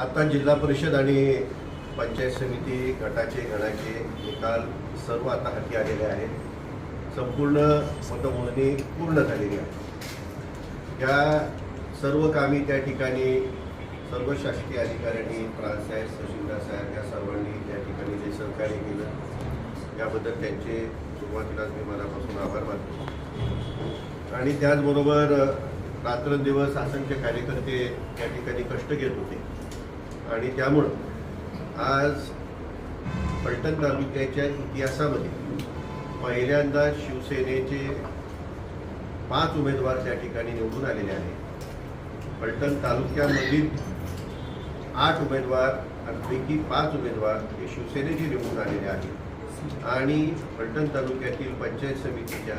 आता जिल्हा परिषद आणि पंचायत समिती गटाचे गणाचे निकाल सर्व आता हाती आलेले आहेत. संपूर्ण मतमोजणी पूर्ण झालेली आहे. या सर्व कामी त्या ठिकाणी सर्व शासकीय अधिकाऱ्यांनी, प्रांतसाहेब, तहसीलदार साहेब या सर्वांनी त्या ठिकाणी जे सहकार्य केलं याबद्दल त्यांचे सुरुवातीलाच मी मनापासून आभार मानतो. आणि त्याचबरोबर रात्रंदिवस असंख्य कार्यकर्ते त्या ठिकाणी कष्ट घेत होते आणि त्यामुळं आज फलटण तालुक्याच्या इतिहासामध्ये पहिल्यांदा शिवसेनेचे 5 उमेदवार त्या ठिकाणी निवडून आलेले आहेत. फलटण तालुक्यामधील 8 उमेदवार पैकी 5 उमेदवार हे शिवसेनेचे निवडून आलेले आहेत आणि फलटण तालुक्यातील पंचायत समितीच्या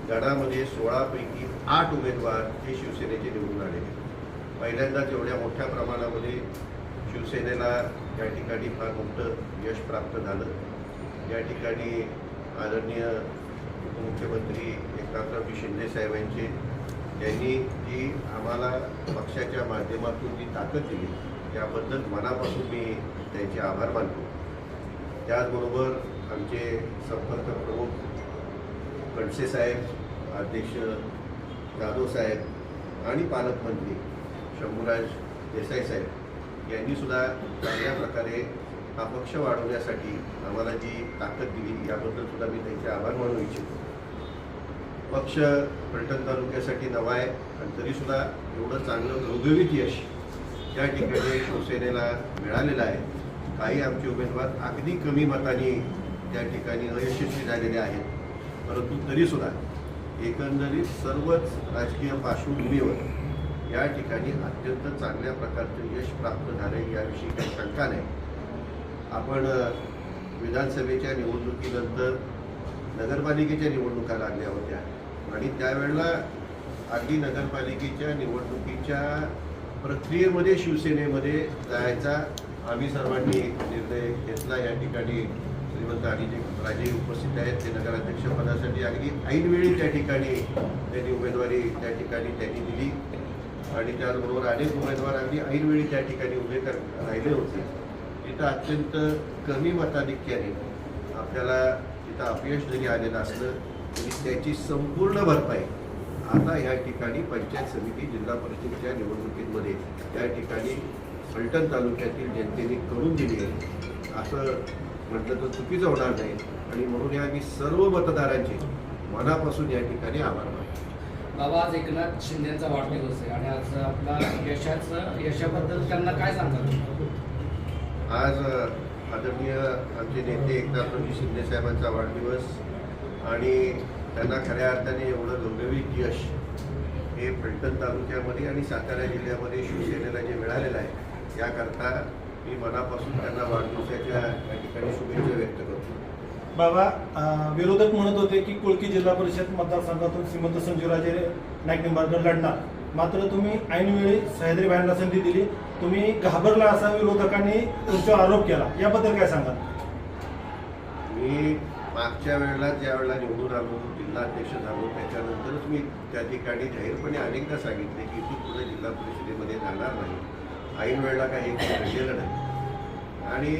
गणामध्ये 16 पैकी 8 उमेदवार हे शिवसेनेचे निवडून आलेले. पहिल्यांदाच एवढ्या मोठ्या प्रमाणामध्ये शिवसेनेला या ठिकाणी फार मोठं यश प्राप्त झालं. या ठिकाणी आदरणीय उपमुख्यमंत्री एकनाथरावजी शिंदे साहेबांचे यांनी जी आम्हाला पक्षाच्या माध्यमातून जी ताकद दिली त्याबद्दल मनापासून मी त्यांचे आभार मानतो. त्याचबरोबर आमचे संपर्क प्रमुख खडसे साहेब, अध्यक्ष जाधव साहेब आणि पालकमंत्री शंभूराज देसाई साहेब यांनी सुद्धा चांगल्या प्रकारे हा पक्ष वाढवण्यासाठी आम्हाला जी ताकद दिली याबद्दल सुद्धा मी त्यांचे आभार मानू इच्छितो. पक्ष फलटण तालुक्यासाठी नवा आहे आणि तरीसुद्धा एवढं चांगलं घवघवीत यश या ठिकाणी शिवसेनेला मिळालेलं आहे. काही आमचे उमेदवार अगदी कमी मतांनी त्या ठिकाणी अयशस्वी झालेले आहेत, परंतु तरीसुद्धा एकंदरीत सर्वच राजकीय पार्श्वभूमीवर या ठिकाणी अत्यंत चांगल्या प्रकारचं यश प्राप्त झालं याविषयी काही शंका नाही. आपण विधानसभेच्या निवडणुकीनंतर नगरपालिकेच्या निवडणुका लागल्या होत्या आणि त्यावेळेला अगदी नगरपालिकेच्या निवडणुकीच्या प्रक्रियेमध्ये शिवसेनेमध्ये जायचा आम्ही सर्वांनी निर्णय घेतला. या ठिकाणी श्रीमंत राजे उपस्थित आहेत. ते नगराध्यक्षपदासाठी अगदी ऐनवेळी त्या ठिकाणी त्यांनी उमेदवारी त्या ठिकाणी त्यांनी दिली आणि त्याचबरोबर अनेक उमेदवार अगदी ऐनवेळी त्या ठिकाणी उभे राहिले होते. तिथं अत्यंत कमी मताधिक्याने आपल्याला तिथं अपयश जरी आलेलं असलं तरी त्याची संपूर्ण भरपाई आता या ठिकाणी पंचायत समिती जिल्हा परिषदेच्या निवडणुकीमध्ये या ठिकाणी फलटण तालुक्यातील जनतेने करून दिली आहे असं म्हटलं तर चुकीचं होणार नाही. आणि म्हणून या मी सर्व मतदारांचे मनापासून या ठिकाणी आभार मानतो. बाबा, आज एकनाथ शिंदेचा वाढदिवस आहे आणि आज आपला यशाबद्दल त्यांना काय सांगाल? आज आदरणीय आमचे नेते एकनाथरावजी शिंदे साहेबांचा वाढदिवस आणि त्यांना खऱ्या अर्थाने एवढं घवघवीत यश हे फलटण तालुक्यामध्ये आणि सातारा जिल्ह्यामध्ये शिवसेनेला जे मिळालेलं आहे याकरता मी मनापासून त्यांना वाढदिवसाच्या या ठिकाणी शुभेच्छा व्यक्त करतो. बाबा, विरोधक म्हणत होते की कुळकी जिल्हा परिषद मतदारसंघातून श्रीमंत संजूराजे नाईक निंबाळकर लढणार, मात्र तुम्ही ऐनवेळी सह्याद्री भाईंना संधी दिली. तुम्ही घाबरला असा विरोधकांनी तुमच्यावर आरोप केला, याबद्दल काय सांगाल? मी मागच्या वेळेला ज्या वेळेला निवडून आलो, जिल्हाध्यक्ष झालो, त्याच्यानंतरच मी त्या ठिकाणी जाहीरपणे अनेकदा सांगितले की इथून पुढे जिल्हा परिषदेमध्ये जाणार नाही. ऐन वेळेला काही घडलेलं नाही आणि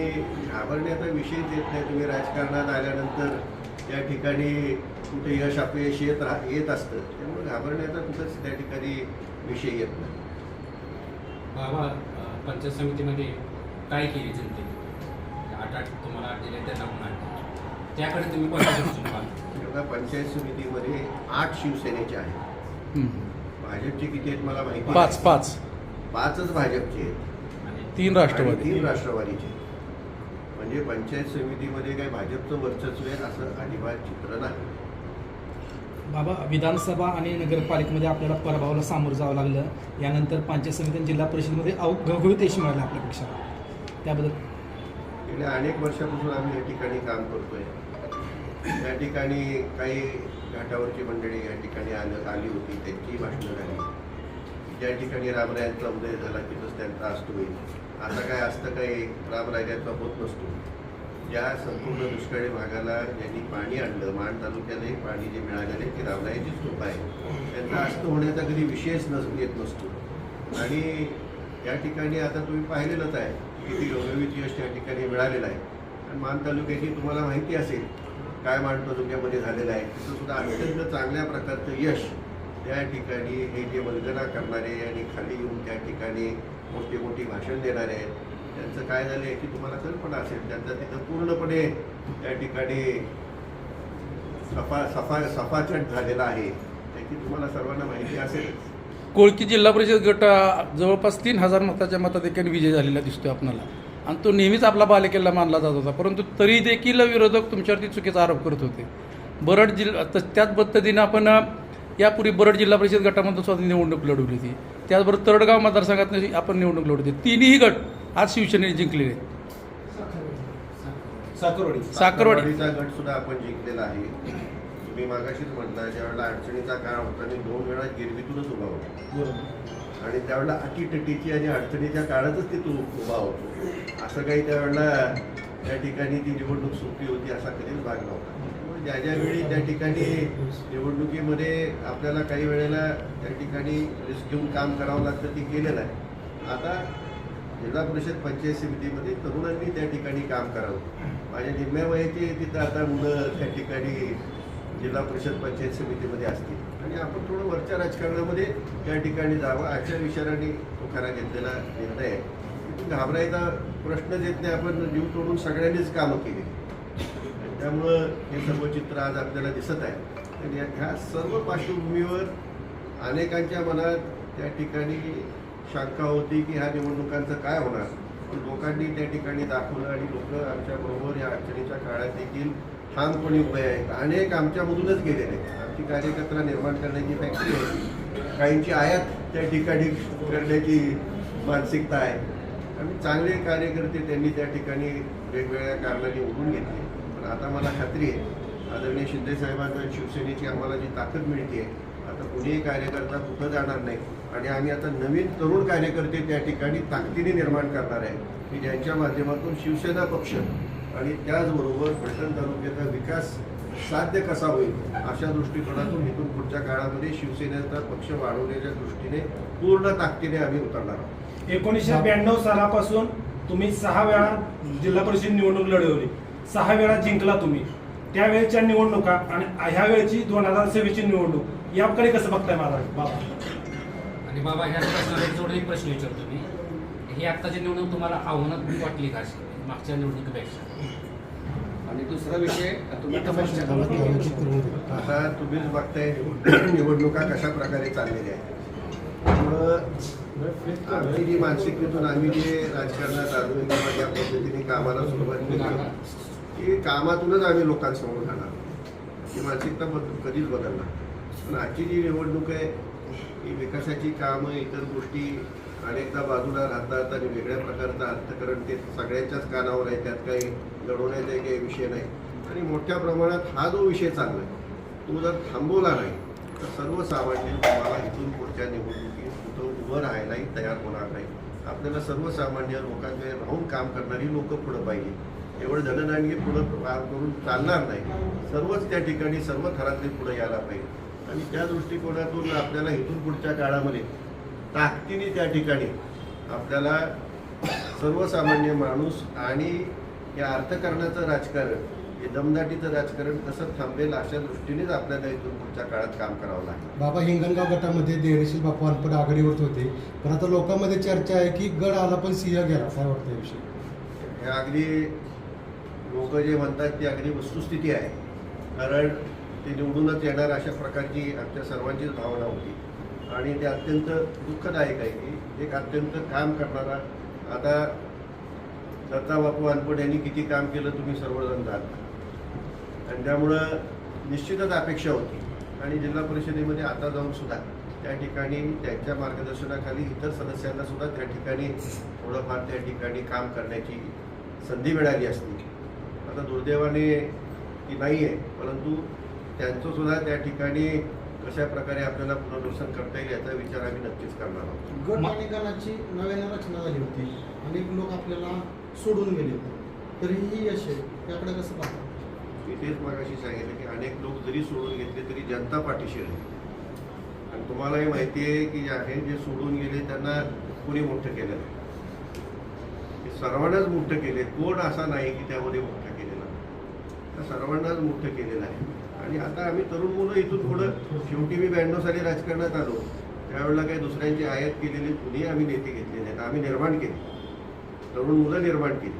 घाबरण्याचा विषयच येत नाही. तुम्ही राजकारणात आल्यानंतर या ठिकाणी कुठे यश अपयश येत असतं, त्यामुळे घाबरण्याचा कुठंच त्या ठिकाणी विषय येत नाही. बाबा, पंचायत समितीमध्ये काय केली जनतेने? 8 तुम्हाला दिले त्यांना म्हणा, त्याकडे तुम्ही बघा, पंचायत समितीमध्ये 8 शिवसेनेचे आहेत. भाजपचे किती आहेत मला माहिती नाही. 5च भाजपचे आहेत, 3 राष्ट्रवादी, 3 राष्ट्रवादीचे. म्हणजे पंचायत समितीमध्ये काही भाजपचं वर्चस्व आहे असं अजिबात चित्र नाही. बाबा, विधानसभा आणि नगरपालिकेमध्ये आपल्याला पराभवाला सामोरं जावं लागलं. यानंतर पंचायत समिती आणि जिल्हा परिषदेमध्ये घवघवीत यश मिळालं आपल्यापेक्षा, त्याबद्दल? गेल्या अनेक वर्षापासून आम्ही या ठिकाणी काम करतोय. या ठिकाणी काही घाटावरची मंडळी या ठिकाणी आली होती, त्यांची भाषणं झाली. ज्या ठिकाणी रामरायांचा उदय झाला तिथंच त्यांचा अस्त होईल असं काय असतं, काही रामराजांचा होत नसतो. ज्या संपूर्ण दुष्काळी भागाला ज्यांनी पाणी आणलं, माण तालुक्यालाही पाणी जे मिळालेले ते रामरायांचीच कृपा आहे. त्यांचा अस्त होण्याचा कधी विषयच येत नसतो. आणि या ठिकाणी आता तुम्ही पाहिलेलंच आहे किती घवघवीत यश त्या ठिकाणी मिळालेलं आहे. आणि मान तालुक्याची तुम्हाला माहिती असेल काय मान तालुक्यामध्ये झालेलं आहे, तिथं सुद्धा अत्यंत चांगल्या प्रकारचं यश त्या ठिकाणी हे जे वल्गना करणारे आणि खाली येऊन त्या ठिकाणी मोठी मोठी भाषण देणारे आहेत, त्यांचं काय झालं आहे की तुम्हाला कल्पना असेल, त्यांचा तिथं पूर्णपणे त्या ठिकाणी सफाचट झालेला आहे, त्याची तुम्हाला सर्वांना माहिती असेल. कोळकी जिल्हा परिषद गट जवळपास 3000 मताच्या मताधिक्याने विजय झालेला दिसतोय आपल्याला, आणि तो नेहमीच आपला बालेकिल्ला मानला जात होता. परंतु तरी देखील विरोधक तुमच्यावरती चुकीचा आरोप करत होते. बरड जिल्हा त्याच पद्धतीनं आपण यापूर्वी बरड जिल्हा परिषद गटामधून स्वतः निवडणूक लढवली होती. त्याचबरोबर तरडगाव मतदारसंघात आपण निवडणूक लढवली होती. तिन्ही गट आज शिवसेनेने जिंकलेले आहेत. साखरवाडीचा गट सुद्धा आपण जिंकलेला आहे. तुम्ही मागाशीच म्हटला ज्यावेळेला अडचणीचा काळ होता आणि 2 वेळा गिरवीतूनच उभा होता, आणि त्यावेळेला अटीतटीची आणि अडचणीच्या काळातच ते तो उभा होतो. असं काही त्यावेळेला त्या ठिकाणी ती निवडणूक सोपी होती असा कधीच भाग नव्हता. त्यामुळे ज्या वेळी त्या ठिकाणी निवडणुकीमध्ये आपल्याला काही वेळेला त्या ठिकाणी रिस्क घेऊन काम करावं लागतं, ते केलेलं आहे. आता जिल्हा परिषद पंचायत समितीमध्ये तरुणांनी त्या ठिकाणी काम करावं. माझ्या निम्म्या वयाचे तिथं आता मुलं त्या ठिकाणी जिल्हा परिषद पंचायत समितीमध्ये असतील, आणि आपण थोडं वरच्या राजकारणामध्ये त्या ठिकाणी जावं अशा विचाराने तो खरा घेतलेला निर्णय आहे. तिथून घाबरायचा प्रश्नच येत नाही. आपण जीव तोडून सगळ्यांनीच कामं केली, त्यामुळं हे सर्व चित्र आज आपल्याला दिसत आहे. आणि ह्या सर्व पार्श्वभूमीवर अनेकांच्या मनात त्या ठिकाणी शंका होती की ह्या निवडणुकांचं काय होणार. लोकांनी त्या ठिकाणी दाखवलं आणि लोक आमच्याबरोबर या अडचणीच्या काळात देखील ठामपणे उभे आहेत. अनेक आमच्यामधूनच गेलेले आहेत. आमची कार्यकर्ता निर्माण करण्याची फॅक्टरी आहे, काहींची आयात त्या ठिकाणी करण्याची मानसिकता आहे. आणि चांगले कार्यकर्ते त्यांनी त्या ठिकाणी वेगवेगळ्या कारणाने ओढून घेतले. पण आता मला खात्री आहे आदरणीय शिंदेसाहेबांना शिवसेनेची आम्हाला जी ताकद मिळते, आता कुणीही कार्यकर्ता कुठं जाणार नाही. आणि आम्ही आता नवीन तरुण कार्यकर्ते त्या ठिकाणी ताकदीने निर्माण करणार आहे की ज्यांच्या माध्यमातून शिवसेना पक्ष आणि त्याचबरोबर फलटण तालुक्याचा विकास साध्य कसा होईल अशा दृष्टिकोनातून इथून पुढच्या काळामध्ये शिवसेनेचा पक्ष वाढवण्याच्या दृष्टीने पूर्ण ताकदीने आम्ही उतरणार आहोत. 1992 सालापासून तुम्ही 6 वेळा जिल्हा परिषद निवडणूक लढवली, 6 वेळा जिंकला तुम्ही. त्यावेळेच्या निवडणुका आणि ह्या वेळेची 2026 ची निवडणूक याकडे कसं बघताय माझा बाबा? आणि बाबा ह्या प्रश्नाला जोडून एक प्रश्न विचारतो मी. ही आत्ताची निवडणूक तुम्हाला आव्हानात्मक वाटली का अशी मागच्या निवडणुकीपेक्षा? आणि दुसरा विषय तुम्ही आता आता तुम्हीच बघताय निवडणुका कशा प्रकारे चाललेल्या आहेत. त्यामुळं आमची जी मानसिकतेतून आम्ही जे राजकारणात आलो किंवा ज्या पद्धतीने कामाला सुरुवात केली की कामातूनच आम्ही लोकांसमोर जाणार, ही मानसिकता कधीच बदलणार. पण आजची जी निवडणूक आहे ही विकासाची कामं इतर गोष्टी अनेकदा बाजूला राहतात आणि वेगळ्या प्रकारचं अर्थकारण ते सगळ्यांच्याच कानावर आहे. त्यात काही लढवण्याचा काही विषय नाही. आणि मोठ्या प्रमाणात हा जो विषय चालला आहे तो जर थांबवला नाही तर सर्वसामान्य तुम्हाला इथून पुढच्या निवडणुकीत कुठं उभं राहायलाही तयार होणार नाही. आपल्याला सर्वसामान्य लोकांकडे राहून काम करणारी लोकं पुढं पाहिजे. एवढं जनदानगी पुढं करून चालणार नाही. सर्वच त्या ठिकाणी सर्व थरातले पुढे यायला पाहिजे. आणि त्या दृष्टिकोनातून आपल्याला इथून पुढच्या काळामध्ये ताकदीने त्या ठिकाणी आपल्याला सर्वसामान्य माणूस आणि या अर्थकारणाचं राजकारण, हे दमदाटीचं राजकारण कसं थांबेल अशा दृष्टीनेच आपल्याला इथून पुढच्या काळात काम करावं लागेल. बाबा, हिंगणगाव गटामध्ये धैर्यशील बापू अनपड आघाडीवर होते, पण आता लोकांमध्ये चर्चा आहे की गड आला पण सिंह गेला. काय वाटतं याविषयी? हे अगदी लोक जे म्हणतात ती अगदी वस्तुस्थिती आहे. कारण ते निवडूनच येणार अशा प्रकारची आमच्या सर्वांचीच भावना होती. आणि ते अत्यंत दुःखदायक आहे की एक अत्यंत काम करणारा, आता दत्ताबापू अनपड यांनी किती काम केलं तुम्ही सर्वजण जाणता. आणि त्यामुळं निश्चितच अपेक्षा होती. आणि जिल्हा परिषदेमध्ये आता जाऊन सुद्धा त्या ठिकाणी त्यांच्या मार्गदर्शनाखाली इतर सदस्यांना सुद्धा त्या ठिकाणी थोडंफार त्या ठिकाणी काम करण्याची संधी मिळाली असती. आता दुर्दैवाने ती नाही आहे, परंतु त्यांचं सुद्धा त्या ठिकाणी कशा प्रकारे आपल्याला पुनर्वसन करता येईल याचा विचार आम्ही नक्कीच करणार आहोत. गट आणि गणाची नव्याने रचना झाली होती, अनेक लोक आपल्याला सोडून गेले, तरीही यश आहे. त्याकडे कसं पाहता? मी तेच मागाशी सांगितलं की अनेक लोक जरी सोडून घेतले तरी जनता पाठीशी राहील. आणि तुम्हालाही माहिती आहे की आहे जे सोडून गेले त्यांना कोणी मोठं केलं नाही. हे सर्वांनाच मोठं केले, कोण असा नाही की त्यामध्ये मोठं केलेलं नाही. त्या सर्वांनाच मोठं केलेलं आहे. आणि आता आम्ही तरुण मुलं इथून पुढं, शेवटी मी 92 साली राजकारणात आलो त्यावेळेला काही दुसऱ्यांची आयात केलेली कुणी आम्ही नेते घेतले नाहीत, आम्ही निर्माण केले, तरुण मुलं निर्माण केली.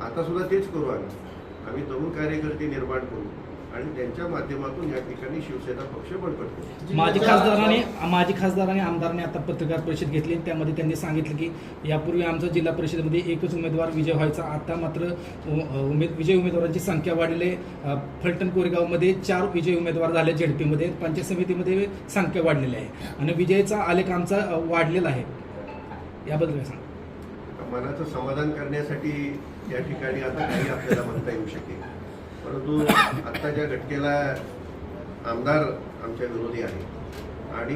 आता सुद्धा तेच करू आम्ही तरुण कार्यकर्ते निर्माण करू आणि त्यांच्या माध्यमातून या ठिकाणी शिवसेना पक्ष बळकट करू. माजी खासदारांनी आमदारांनी आता पत्रकार परिषद घेतली आणि त्यामध्ये त्यांनी सांगितलं की यापूर्वी आमचा जिल्हा परिषदेमध्ये एकच उमेदवार विजय व्हायचा, आता मात्र विजय उमेदवारांची संख्या वाढलेली आहे. फलटण कोरेगावमध्ये 4 विजय उमेदवार झाले, झेडपीमध्ये पंचायत समितीमध्ये संख्या वाढलेली आहे आणि विजयचा आलेख आमचा वाढलेला आहे. याबद्दल काय सांगा? मनाचं समाधान करण्यासाठी या ठिकाणी आता काही आपल्याला म्हणता येऊ शकेल, परंतु आत्ताच्या घटनेला आमदार आमच्या विरोधी आहे आणि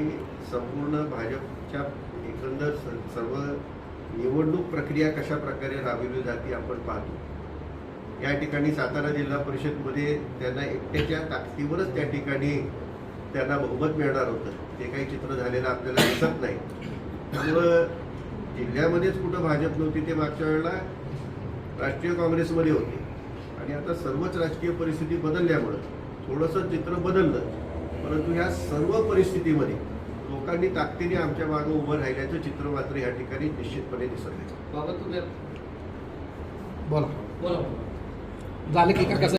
संपूर्ण भाजपच्या एकंदर सर्व निवडणूक प्रक्रिया कशा प्रकारे राबविली जाते आपण पाहतो. या ठिकाणी सातारा जिल्हा परिषदमध्ये त्यांना एकट्याच्या ताकदीवरच त्या ठिकाणी त्यांना बहुमत मिळणार होतं. ते काही चित्र झालेलं आपल्याला दिसत नाही. त्यामुळं जिल्ह्यामध्येच कुठं भाजप नव्हती, ते मागच्या वेळेला राष्ट्रीय काँग्रेसमध्ये होते आणि आता सर्वच राजकीय परिस्थिती बदलल्यामुळं थोडंसं चित्र बदललं. परंतु ह्या सर्व परिस्थितीमध्ये लोकांनी ताकदीने आमच्या मागं उभं राहिल्याचं चित्र मात्र या ठिकाणी निश्चितपणे दिसत आहे. बाबा तुम्ही बोला बोला झालं की का कसं